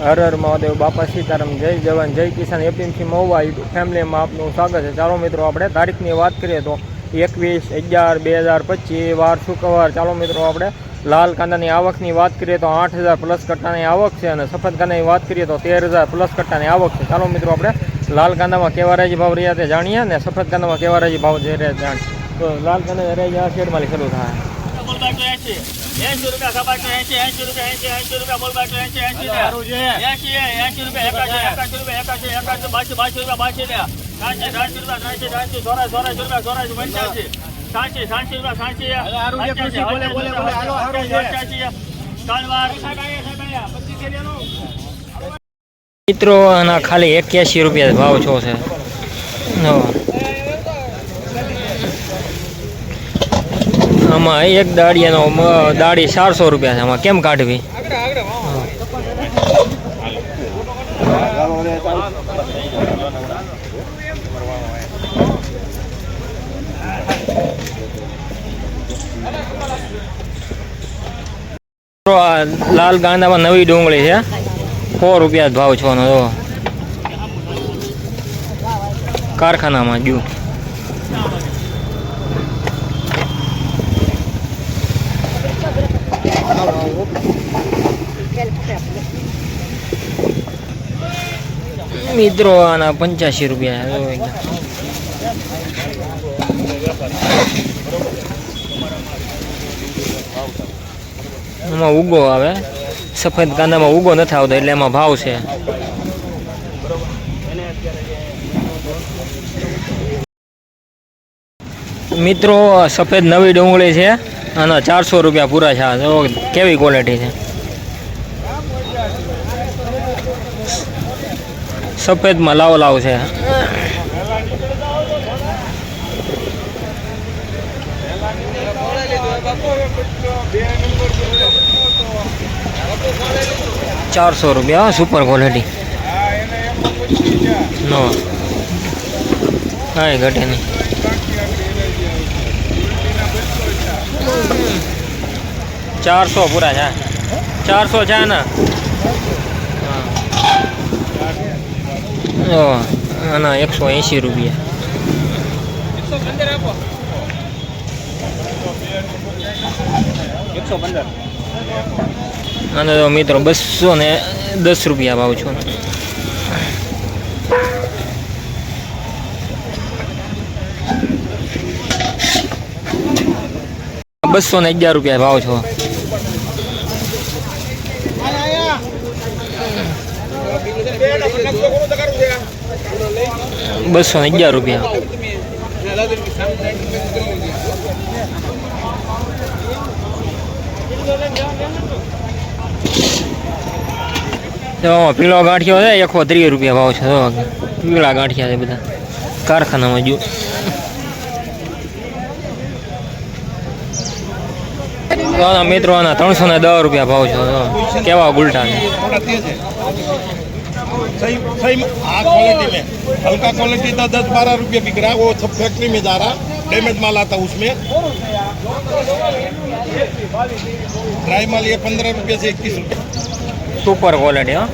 હર હર મહાદેવ, બાપા સીતારામ, જય જવાન જય કિસાન, એપીએમસી મહુવા યુટ્યુબ ફેમિલીમાં આપનું સ્વાગત છે। ચાલો મિત્રો, આપણે તારીખની વાત કરીએ તો 21/11/2025 વાર શુક્રવાર। ચાલો મિત્રો, આપણે લાલ કાંદાની આવકની વાત કરીએ તો 8,000 પ્લસ કટ્ટાની આવક છે અને સફેદ કાંદાની વાત કરીએ તો 13,000 પ્લસ કટ્ટાની આવક છે। ચાલો મિત્રો, આપણે લાલ કાંદામાં કેવા રાજી ભાવ રહ્યા તે જાણીએ અને સફેદ કાંદામાં કેવા રાજી ભાવ જઈ રહ્યા જાણીએ। તો લાલ કાંદા રાજી આ શેડમાં શરૂ થાય 80 रुपया सबाट 80 रुपया 80 रुपया बोल बाटो 80 रुपया 80 रुपया 81 रुपया 82 रुपया 82 दे 80 रुपया 80 सोरा रुपया 85 60 रुपया 60 बोले बोले हालो हारो 88 कालवार મિત્રો આના ખાલી 81 રૂપિયા ભાવ છો છે। આમાં એક દાળીયાનો દાળી 400 રૂપિયા છે। આમાં કેમ કાઢવી? લાલ કાંદામાં નવી ડુંગળી છે 100 રૂપિયા ભાવ છો નો કારખાનામાં જો। મિત્રો આના 85 રૂપિયા એમાં ઉગો આવે, સફેદ કાંદામાં ઉગો નથી આવતો એટલે એમાં ભાવ છે। મિત્રો સફેદ નવી ડુંગળી છે આના 400 રૂપિયા પૂરા છે। કેવી ક્વોલિટી છે? સફેદમાં લાવ લાવ છે। ₹400 સુપર ક્વોલિટી નો કાંઈ ઘટે નહીં। ₹400 પૂરા છે। 400 છે ને આના 180 રૂપિયા। અને તો મિત્રો 210 રૂપિયા ભાવ છો। 211 રૂપિયા ભાવ છો। 211 રૂપિયા। પીળો ગાંઠિયો છે 130 રૂપિયા ભાવ છે। પીળા ગાંઠિયા છે બધા કારખાનામાં જો। મિત્રો આના 310 રૂપિયા ભાવ છે। કેવા ગુલટા છે? सही सही क्वालिटी में हल्का क्वालिटी था 10-12 रुपये बिक रहा है, वो सब फैक्ट्री में जा रहा, डैमेज माल आता उसमें। ड्राई माल ये 15 रुपये से 21 रुपये सुपर क्वालिटी। हाँ